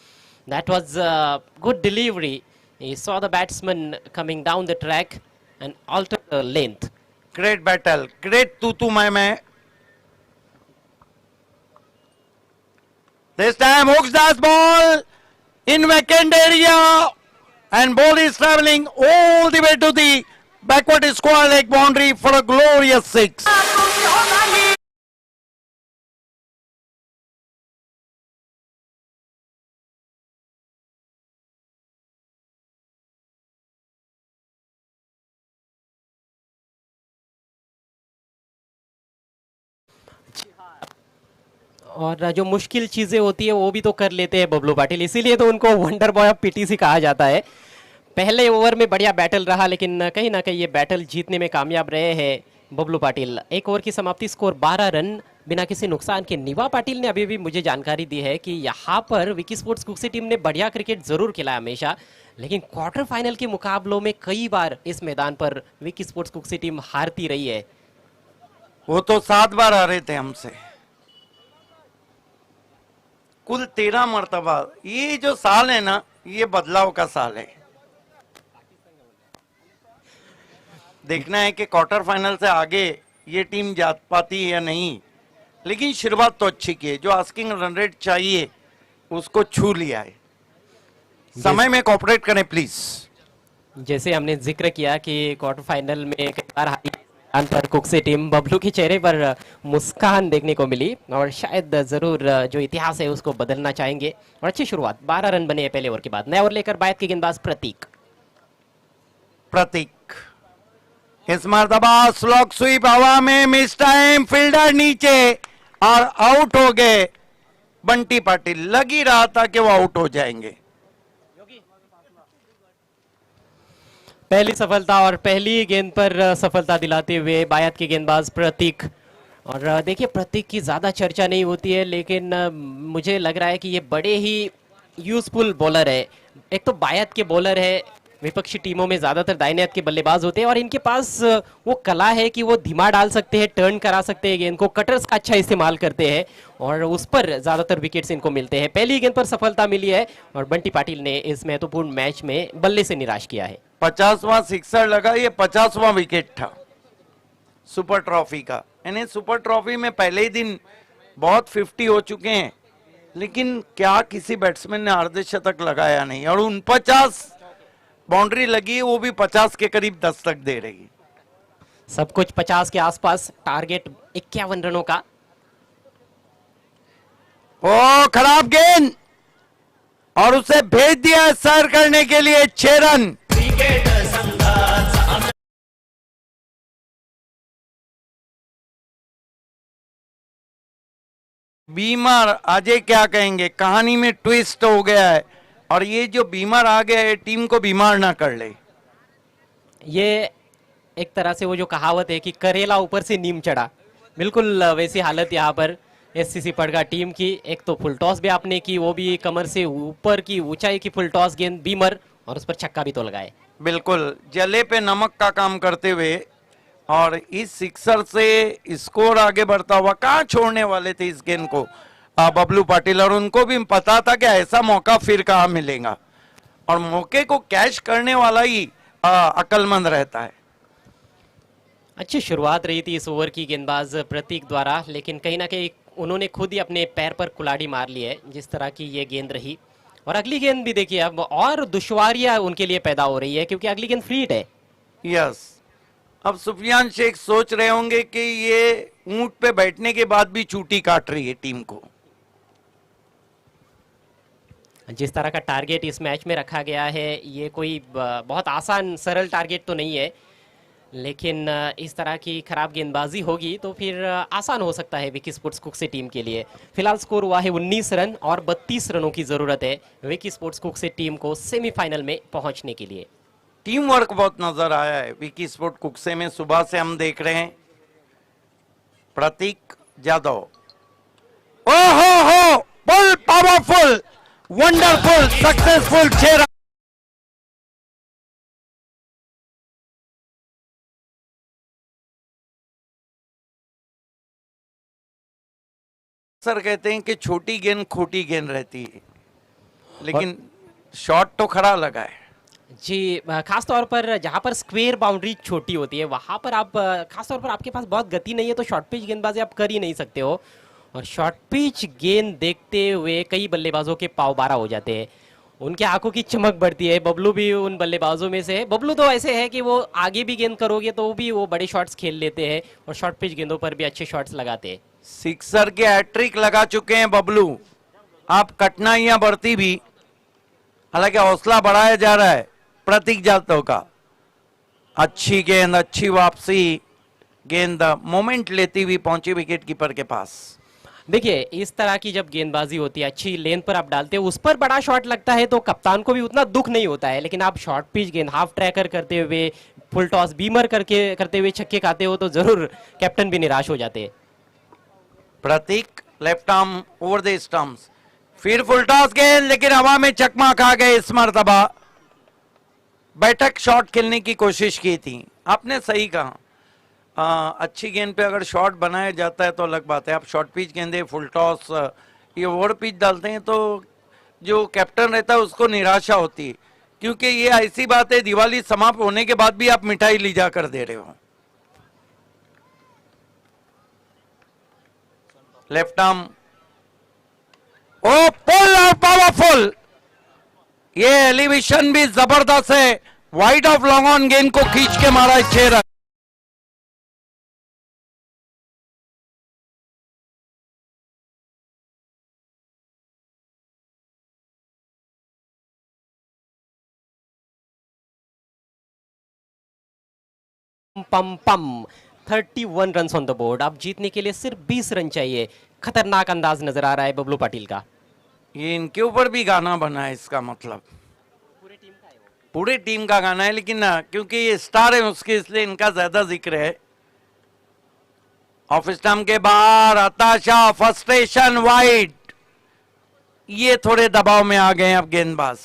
Speaker 2: That was a good delivery. He saw the batsman coming down the track and altered the length.
Speaker 1: Great battle. Great tutu mai. This time hooks that ball in vacant area and ball is travelling all the way to the backward square leg boundary for a glorious six.
Speaker 2: और जो मुश्किल चीज़ें होती है वो भी तो कर लेते हैं बबलू पाटिल, इसीलिए तो उनको वंडर बॉय ऑफ पीटीसी कहा जाता है। पहले ओवर में बढ़िया बैटल रहा लेकिन कहीं ना कहीं ये बैटल जीतने में कामयाब रहे हैं बबलू पाटिल। एक ओवर की समाप्ति, स्कोर 12 रन बिना किसी नुकसान के। निवा पाटिल ने अभी भी मुझे जानकारी दी है कि यहाँ पर विकी स्पोर्ट्स कुक्सी टीम ने बढ़िया क्रिकेट जरूर खेला हमेशा, लेकिन क्वार्टर फाइनल के मुकाबलों में कई बार इस मैदान पर विकी स्पोर्ट्स कुक्सी टीम हारती रही है।
Speaker 1: वो तो 7 बार हारे थे हमसे, कुल 13 मर्तबा। ये जो साल है ना, ये बदलाव का साल है। देखना है कि क्वार्टर फाइनल से आगे ये टीम जा पाती है या नहीं, लेकिन शुरुआत तो अच्छी की है। जो आस्किंग रन रेट चाहिए उसको छू लिया है। समय में कोऑपरेट करें प्लीज।
Speaker 2: जैसे हमने जिक्र किया कि क्वार्टर फाइनल में कई बार हारी मैदान पर कुक्सी टीम, बबलू के चेहरे पर मुस्कान देखने को मिली और शायद जरूर जो इतिहास है उसको बदलना चाहेंगे। और अच्छी शुरुआत, 12 रन बने पहले ओवर के बाद। नया ओवर लेकर बायत के गेंदबाज प्रतीक। इस मरतबा स्लॉग स्वीप हवा में, मिस टाइम, फील्डर नीचे और आउट हो गए बंटी पाटिल। लग ही रहा था कि वो आउट हो जाएंगे। पहली सफलता और पहली गेंद पर सफलता दिलाते हुए बायत के गेंदबाज प्रतीक। और देखिए, प्रतीक की ज़्यादा चर्चा नहीं होती है लेकिन मुझे लग रहा है कि ये बड़े ही यूजफुल बॉलर है। एक तो बायत के बॉलर है, विपक्षी टीमों में ज़्यादातर दाहिने हाथ के बल्लेबाज होते हैं और इनके पास वो कला है कि वो धीमा डाल सकते हैं, टर्न करा सकते हैं गेंद को, कटर्स का अच्छा इस्तेमाल करते हैं और उस पर ज़्यादातर विकेट्स इनको मिलते हैं। पहली गेंद पर सफलता मिली है और बंटी पाटिल ने इस महत्वपूर्ण मैच में बल्ले से निराश किया है।
Speaker 1: 50वां सिक्सर लगा, ये 50वां विकेट था सुपर ट्रॉफी का। यानी सुपर ट्रॉफी में पहले ही दिन बहुत 50 हो चुके हैं, लेकिन क्या किसी बैट्समैन ने अर्धशतक लगाया नहीं। और 49 बाउंड्री लगी, वो भी 50 के करीब दस्तक दे रही।
Speaker 2: सब कुछ 50 के आसपास, टारगेट 51 रनों का।
Speaker 1: ओ खराब गेंद, और उसे भेज दिया सर करने के लिए 6 रन। बीमार अजय क्या कहेंगे, कहानी में ट्विस्ट हो गया है और ये जो बीमार आ गया है टीम को बीमार ना कर ले।
Speaker 2: ये एक तरह से वो जो कहावत है कि करेला ऊपर से नीम चढ़ा, बिल्कुल वैसी हालत यहाँ पर एससीसी पड़गा टीम की। एक तो फुल टॉस भी आपने की, वो भी कमर से ऊपर की ऊंचाई की फुल टॉस गेंद, बीमर, और उस पर छक्का भी तो लगाए।
Speaker 1: बिल्कुल जले पे नमक का काम करते हुए, और इस सिक्सर से स्कोर आगे बढ़ता हुआ। कहाँ छोड़ने वाले थे इस गेंद को बबलू पाटिल, और उनको भी पता था कि ऐसा मौका फिर कहाँ मिलेगा, और मौके को कैच करने वाला ही अक्लमंद रहता है।
Speaker 2: अच्छी शुरुआत रही थी इस ओवर की गेंदबाज प्रतीक द्वारा, लेकिन कहीं ना कहीं उन्होंने खुद ही अपने पैर पर कुल्हाड़ी मार ली है जिस तरह की ये गेंद रही। और अगली गेंद भी देखिए, अब और दुश्वारियां उनके लिए पैदा हो रही है क्योंकि अगली गेंद फ्री हिट है।
Speaker 1: यस, अब सुफियान शेख सोच रहे होंगे कि ये ऊंट पे बैठने के बाद भी चूटी काट रही है टीम को।
Speaker 2: जिस तरह का टारगेट इस मैच में रखा गया है, ये कोई बहुत आसान सरल टारगेट तो नहीं है, लेकिन इस तरह की खराब गेंदबाजी होगी तो फिर आसान हो सकता है विकी स्पोर्ट्स कुक्से टीम के लिए। फिलहाल स्कोर हुआ है 19 रन और 32 रनों की जरूरत है विकी स्पोर्ट्स कुक्से टीम को सेमीफाइनल में पहुंचने के लिए।
Speaker 1: टीम वर्क बहुत नजर आया है विकी स्पोर्ट कुक्से में। सुबह से हम देख रहे हैं प्रतीक जादव, ओहो हो, full powerful, wonderful, successful 6 run. Sir कहते हैं कि छोटी गेंद खोटी गेंद रहती है, लेकिन शॉट तो खड़ा लगा है।
Speaker 2: जी, खास तौर पर जहां पर स्क्वायर बाउंड्री छोटी होती है वहां पर आप खास तौर पर आपके पास बहुत गति नहीं है तो शॉर्ट पिच गेंदबाजी आप कर ही नहीं सकते हो। और शॉर्ट पिच गेंद देखते हुए कई बल्लेबाजों के पाव बारह हो जाते हैं, उनके आंखों की चमक बढ़ती है। बबलू भी उन बल्लेबाजों में से है। बबलू तो ऐसे है कि वो आगे भी गेंद करोगे तो भी वो बड़े शॉट्स खेल लेते हैं और शॉर्ट पिच गेंदों पर भी अच्छे शॉट्स लगाते हैं।
Speaker 1: सिक्सर के हैट्रिक लगा चुके हैं बबलू। आप कठिनाइयां बढ़ती भी, हालांकि हौसला बढ़ाया जा रहा है प्रतीक जादव का। अच्छी गेंद, अच्छी वापसी, गेंद मोमेंट लेती हुई पहुंची विकेट कीपर के पास।
Speaker 2: देखिए, इस तरह की जब गेंदबाजी होती है, अच्छी लेंथ पर आप डालते हो, उस पर बड़ा शॉट लगता है तो कप्तान को भी उतना दुख नहीं होता है। लेकिन आप शॉर्ट पिच गेंद हाफ ट्रैकर करते हुए, फुल टॉस बीमर करते हुए छक्के खाते हो तो जरूर कैप्टन भी निराश हो जाते हैं।
Speaker 1: Prateek left arm over the stumps, फिर फुल टॉस गेंद, लेकिन हवा में चकमा खा गए इस मर्तबा। बैठक शॉट खेलने की कोशिश की थी, आपने सही कहा। अच्छी गेंद पे अगर शॉट बनाया जाता है तो अलग बात है। आप शॉर्ट पिच गेंदे, फुल टॉस, ये ओवर पिच डालते हैं तो जो कैप्टन रहता है उसको निराशा होती है, क्योंकि ये ऐसी बात है दिवाली समाप्त होने के बाद भी आप मिठाई ले जाकर दे रहे हो। लेफ्ट आर्म, ओ पुल और पावरफुल, ये एलिवेशन भी जबरदस्त है। वाइड ऑफ लॉन्ग ऑन गेंद को खींच के मारा 6 रन।
Speaker 2: पम पम 31 रन ऑन द बोर्ड। अब जीतने के लिए सिर्फ 20 रन चाहिए। खतरनाक अंदाज नजर आ रहा है बबलू पाटिल का।
Speaker 1: ये इनके ऊपर भी गाना बना है, इसका मतलब पूरे टीम का गाना है, लेकिन क्योंकि ये स्टार है उसके, इसलिए इनका ज्यादा जिक्र है। ऑफ स्टंप के बाहर हताशा, फ्रस्ट्रेशन, वाइड, ये थोड़े दबाव में आ गए अब गेंदबाज।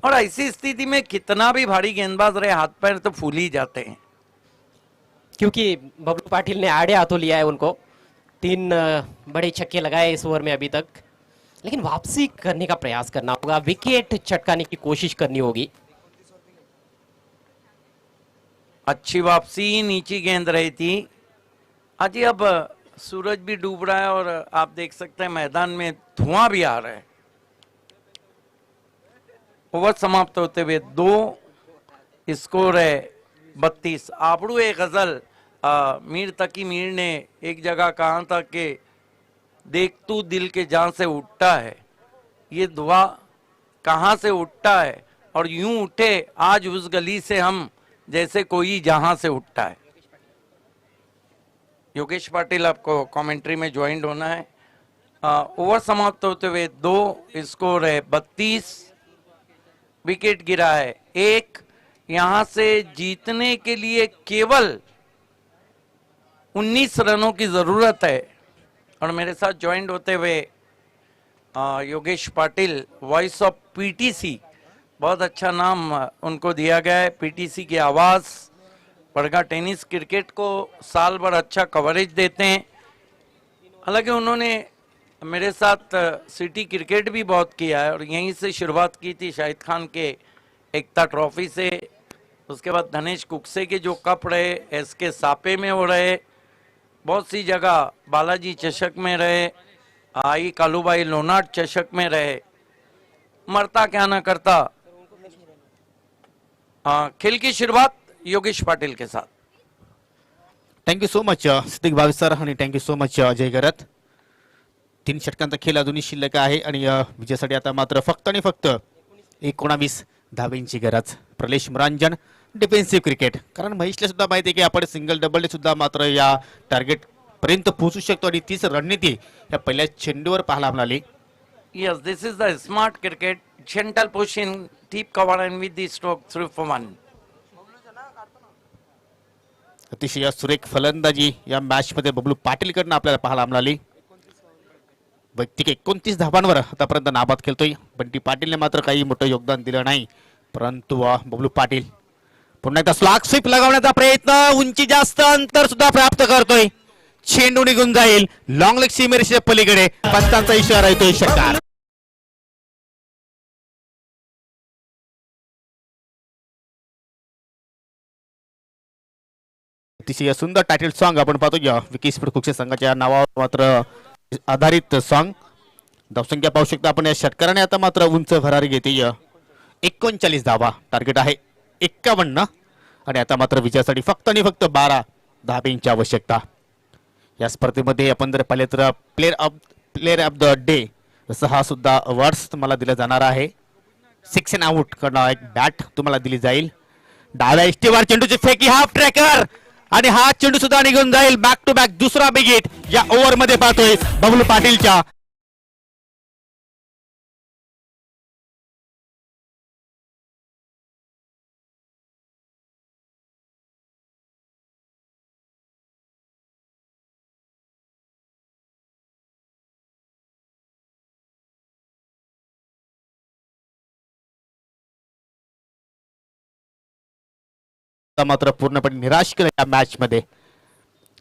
Speaker 1: और ऐसी स्थिति में कितना भी भारी गेंदबाज रहे, हाथ पैर तो फूल ही जाते हैं।
Speaker 2: क्योंकि बबलू पाटिल ने आड़े हाथों लिया है उनको। 3 बड़े छक्के लगाए इस ओवर में अभी तक, लेकिन वापसी करने का प्रयास करना होगा, विकेट चटकाने की कोशिश करनी होगी।
Speaker 1: अच्छी वापसी, नीची गेंद रही थी। अजी अब सूरज भी डूब रहा है और आप देख सकते हैं मैदान में धुआं भी आ रहा है। ओवर समाप्त होते हुए 2, स्कोर है 32। आबरू ए गजल, मीर तकी मीर ने एक जगह कहा था कि देख तू दिल के जहां से उठता है, ये धुआं कहां से उठता है, और यूं उठे आज उस गली से हम जैसे कोई जहां से उठता है। योगेश पाटिल आपको कमेंट्री में ज्वाइंट होना है। ओवर समाप्त होते हुए 2, स्कोर है 32। विकेट गिरा है 1। यहां से जीतने के लिए केवल 19 रनों की जरूरत है। और मेरे साथ ज्वाइंट होते हुए Yogesh Patil, voice of PTC, बहुत अच्छा नाम उनको दिया गया है, पीटीसी की आवाज। पड़गा टेनिस क्रिकेट को साल भर अच्छा कवरेज देते हैं। हालांकि उन्होंने मेरे साथ सिटी क्रिकेट भी बहुत किया है और यहीं से शुरुआत की थी शाहिद खान के एकता ट्रॉफी से। उसके बाद धनेश कुक्से के जो कप रहे, एसके सापे में हो रहे, बहुत सी जगह बालाजी चषक में रहे, आई कालूबाई लोनाट चषक में रहे। मरता क्या ना करता। खेल की शुरुआत योगेश पाटिल के साथ।
Speaker 3: थँक्यू सो मच सिद्दीक भावी सर आणि थँक्यू सो मच अजय गरत। 3 षटकांचा खेळ अजूनही शिल्लक आहे आणि विजयासाठी आता मात्र फक्त आणि फक्त 19 धावेंची गरज। प्रलेश मरांजन डिफेन्सिव्ह क्रिकेट, कारण महेशला सुद्धा माहिती आहे की आपण सिंगल डबलने सुद्धा मात्र या टार्गेट पर्यंत पोहोचू शकतो आणि तीच रणनीती या पहिल्या चेंडूवर पाहायला मिळाली.
Speaker 1: Yes, this is the smart cricket. Gentle push in, deep cover and with the stroke 3 for 1.
Speaker 3: अतिशय सुरेख फलंदाजी या मॅच मध्ये बबलू पाटीलकडनं आपल्याला पाहायला मिळाली. वैयक्तिक 29 धावांवर आतापर्यंत नाबाद खेळतोय. बंटी पाटीलने मात्र काही मोठं योगदान दिलं नाही, परंतु बबलू पाटील पुन्हा एकदा स्लॉग स्वीप लगावण्याचा प्रयत्न, उंची जास्त, अंतर सुद्धा प्राप्त करतोय. चेंडू निघून जाईल लॉंग लेग सीमेरेषेच्या पलीकडे. पंचांचा इशारा येतोय षटकार. अतिशय सुंदर टायटल सॉन्ग आपण पाहतो या विकी स्पीड कुक्षे संघाच्या नावावर मात्र आधारित सॉन्ग. धावसंख्या पाहू शकता आपण या षटकाराने आता मात्र उंच भरारी घेते. 39 धावा, टार्गेट आहे 51 आणि आता मात्र विजयासाठी फक्त आणि फक्त 12 धाब्यांची आवश्यकता. या स्पर्धेमध्ये आपण जर पाहिले तर प्लेअर ऑफ द डे जसं हा सुद्धा अवॉर्ड्स तुम्हाला दिला जाणार आहे. 6 अँड आउट करणं एक बॅट तुम्हाला दिली जाईल. डाव्या इष्टीवर चेंडूची फेकी, हाफ ट्रॅकर आणि हा चेंडू सुद्धा निघून जाईल. बॅक टू बॅक दुसरा बिग हिट या ओव्हर मध्ये पाहतोय बबलू पाटीलच्या. मात्र पूर्णपणे निराश केलं या मॅच मध्ये.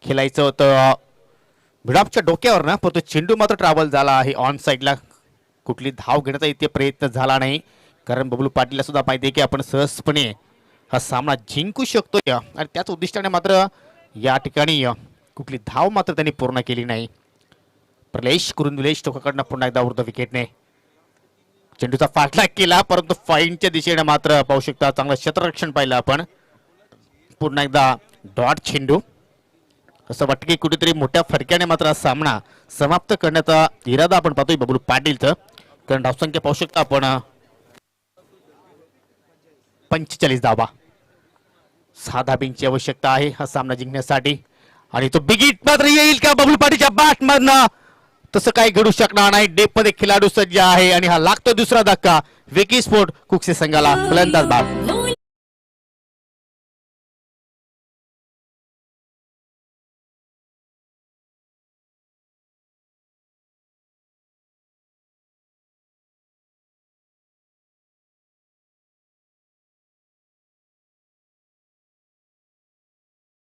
Speaker 3: खेळायचं होतं विडापच्या डोक्यावर ना, पण तो चेंडू मात्र ट्रॅव्हल झाला आहे ऑन साईडला. कुठली धाव घेण्याचा इथे प्रयत्न झाला नाही, कारण बबलू पाटीलला सुद्धा माहिती आहे की आपण सहजपणे हा सामना जिंकू शकतो आणि त्याच उद्दिष्टाने मात्र या ठिकाणी कुठली धाव मात्र त्यांनी पूर्ण केली नाही. प्रलेश कुरुंदलेश टोकाकडनं पुन्हा एकदा उर्ध विकेटने चेंडूचा फाटला केला, परंतु फाईनच्या दिशेने मात्र पाहू शकता चांगलं क्षेत्ररक्षण पाहिलं आपण. पुन्हा एकदा डॉट चेंडू. असं वाटतं की कुठेतरी मोठ्या फरक्याने मात्र हा सामना समाप्त करण्याचा इरादा आपण पाहतोय बबलू पाटीलचं, कारण धावसंख्या पाहू शकता आपण 45 धावा. 6 धाब्यांची आवश्यकता आहे हा सामना जिंकण्यासाठी. आणि तो बिग हिट मात्र येईल का बबलू पाटीलच्या बॅट मधनं? तसं काही घडू शकणार नाही. डेप मध्ये खेळाडू सज्ज आहे आणि हा लागतो दुसरा धक्का विकी स्पोर्ट कुक्षे संघाला. फलंदाज बाद.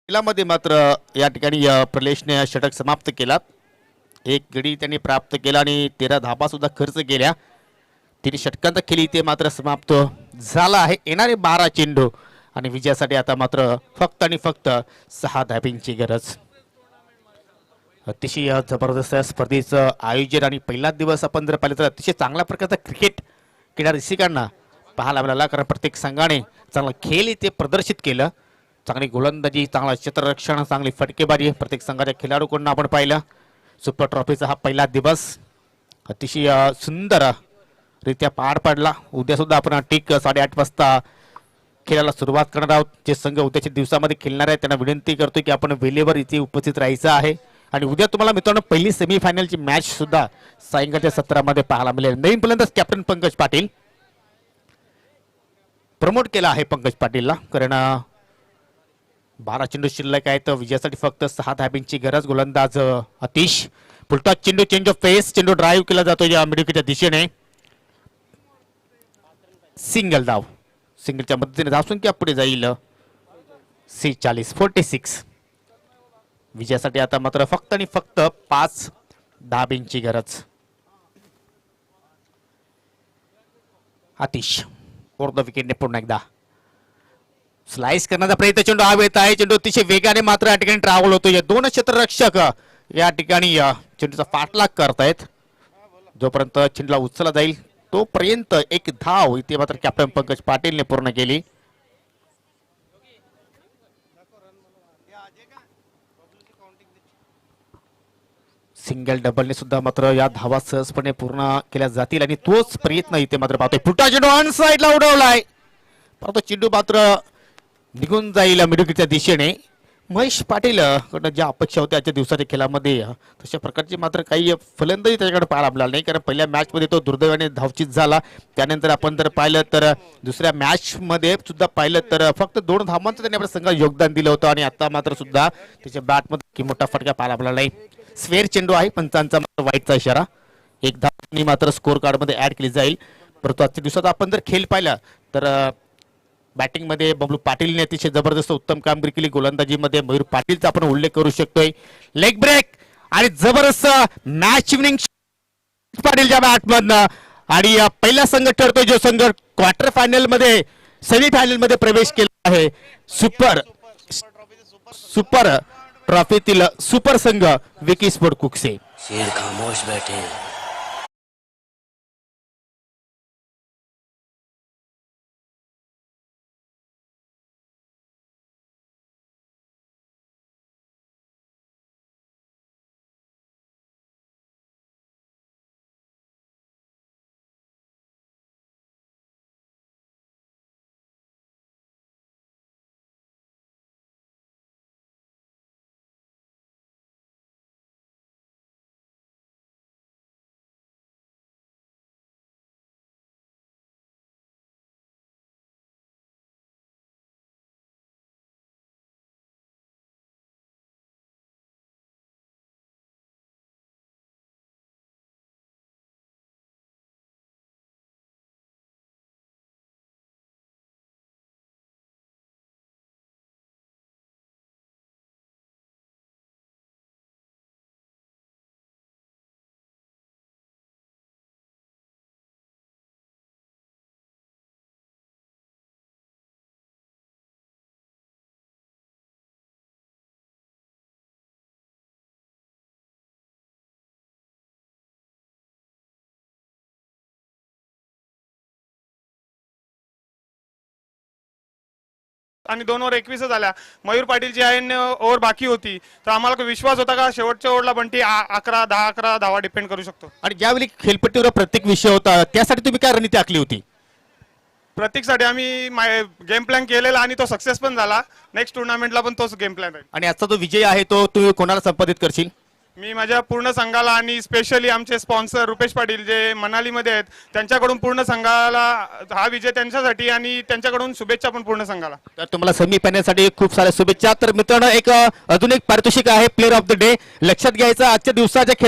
Speaker 3: मध्ये मात्र या ठिकाणी प्रलेशने षटक समाप्त केला. एक गडी त्यांनी प्राप्त केला आणि 13 धाबा सुद्धा खर्च केल्या. 3 षटकांचा खेळ इथे मात्र समाप्त झाला आहे. येणारे 12 चेंडू आणि विजयासाठी आता मात्र फक्त आणि फक्त 6 धाब्यांची गरज. अतिशय जबरदस्त स्पर्धेचं आयोजन आणि पहिला दिवस आपण जर पाहिलं तर अतिशय चांगल्या प्रकारचा क्रिकेट क्रीडा रसिकांना पाहायला मिळाला, कारण प्रत्येक संघाने चांगला खेळ इथे प्रदर्शित केलं. चांगली गोलंदाजी, चांगला क्षेत्ररक्षण, चांगली फटकेबाजी प्रत्येक संघाच्या खेळाडूकडून आपण पाहिलं. सुपर ट्रॉफीचा हा पहिला दिवस अतिशय सुंदर रित्या पार पडला. उद्या सुद्धा आपण ठीक 8:30 वाजता खेळायला सुरुवात करणार आहोत. जे संघ उद्याच्या दिवसामध्ये खेळणार आहे त्यांना विनंती करतो की आपण वेळेवर इथे उपस्थित राहायचं आहे. आणि उद्या तुम्हाला मित्रांनो पहिली सेमीफायनलची मॅच सुद्धा सायंकाळच्या सत्रामध्ये पाहायला मिळेल. नवीन फलंदाज कॅप्टन पंकज पाटील. प्रमोट केला आहे पंकज पाटीलला, कारण 12 चेंडू शिल्लक आहेत. विजयासाठी फक्त 6 धाब्यांची गरज. गोलंदाज अतिश. पुलटा चेंडू, चेंज ऑफ पेस, चेंडू ड्राईव्ह केला जातो या मिडविकेटच्या दिशेने. सिंगल धाव. सिंगलच्या मदतीने धावसंख्या पुढे जाईल 46. विजयासाठी आता मात्र फक्त आणि फक्त 5 धाब्यांची गरज. आतिश फोर्थ विकेटने पुन्हा एकदा स्लाइस करण्याचा प्रयत्न. चेंडू हा येत आहे. चेंडू अतिशय वेगाने मात्र या ठिकाणी ट्रॅव्हल होतो. या 2 क्षेत्ररक्षक या ठिकाणी चेंडूचा पाठलाग करतायत. जोपर्यंत चेंडूला उचलला जाईल तोपर्यंत एक धाव इथे मात्र कॅप्टन पंकज पाटीलने पूर्ण केली. सिंगल डबलने सुद्धा मात्र या धावा सहजपणे पूर्ण केल्या जातील आणि तोच प्रयत्न इथे मात्र पाहतोय. फुटा चेंडू ऑन साइडला उडवलाय, परंतु चेंडू मात्र निघून जाईल मिडविकेटच्या दिशेने. महेश पाटील कडनं ज्या अपेक्षा होत्या आजच्या दिवसाच्या खेळामध्ये तशा प्रकारची मात्र काही फलंदाजी त्याच्याकडे पाहायला आपल्याला नाही, कारण पहिल्या मॅच मध्ये तो दुर्दैवाने धावचीत झाला. त्यानंतर आपण जर पाहिलं तर दुसऱ्या मॅच मध्ये सुद्धा पाहिलं तर फक्त 2 धावांचं त्याने आपल्या संघात योगदान दिलं होतं आणि आता मात्र सुद्धा त्याच्या बॅट मध्ये की मोठा फटका पाहायला आपल्याला नाही. स्क्वेअर चेंडू आहे, पंचांचा मात्र वाईटचा इशारा. एक धाव मात्र स्कोर कार्ड मध्ये ऍड केली जाईल. परंतु आजच्या दिवसात आपण जर खेळ पाहिला तर बॅटिंग मध्ये बबलू पाटीलने अतिशय जबरदस्त उत्तम कामगिरी केली. गोलंदाजीमध्ये मयूर पाटीलचा आपण उल्लेख करू शकतोय. लेग ब्रेक आणि जबरदस्त मॅच विनिंग पाटीलच्या बॅटमधनं आणि पहिला संघ ठरतोय जो संघ क्वार्टर फायनल मध्ये सेमी फायनल मध्ये प्रवेश केला आहे. सुपर ट्रॉफीतील सुपर संघ विकी स्पोर्ट कुकसे.
Speaker 5: शेर खामोश बैठे हैं.
Speaker 6: आणि 2 ओव्हर 21 झाल्या. मयूर पाटीलची ओव्हर बाकी होती, तर आम्हाला विश्वास होता का शेवटच्या ओव्हरला बंटी 11 धावा डिपेंड करू शकतो.
Speaker 3: आणि ज्यावेळी खेळपट्टीवर प्रत्येक विषय होता त्यासाठी तुम्ही काय रणनीती आखली होती?
Speaker 6: प्रत्येकसाठी आम्ही गेम प्लॅन केलेला आणि तो सक्सेस पण झाला. नेक्स्ट टुर्नामेंटला पण तोच गेम प्लॅन राहील.
Speaker 3: आणि आजचा जो विजय आहे तो तुम्ही कोणाला संपादित करशील?
Speaker 6: मी माझ्या पूर्ण संघाला आणि स्पेशली आमचे स्पॉन्सर रुपेश पाटील जे मनालीमध्ये आहेत त्यांच्याकडून पूर्ण संघाला हा विजय त्यांच्यासाठी आणि त्यांच्याकडून शुभेच्छा पण पूर्ण संघाला.
Speaker 3: तर तुम्हाला सेमी फायनलसाठी खूप साऱ्या शुभेच्छा. तर मित्रांनो एक अजून एक पारितोषिक आहे प्लेअर ऑफ द डे. लक्षात घ्यायचं आजच्या दिवसाच्या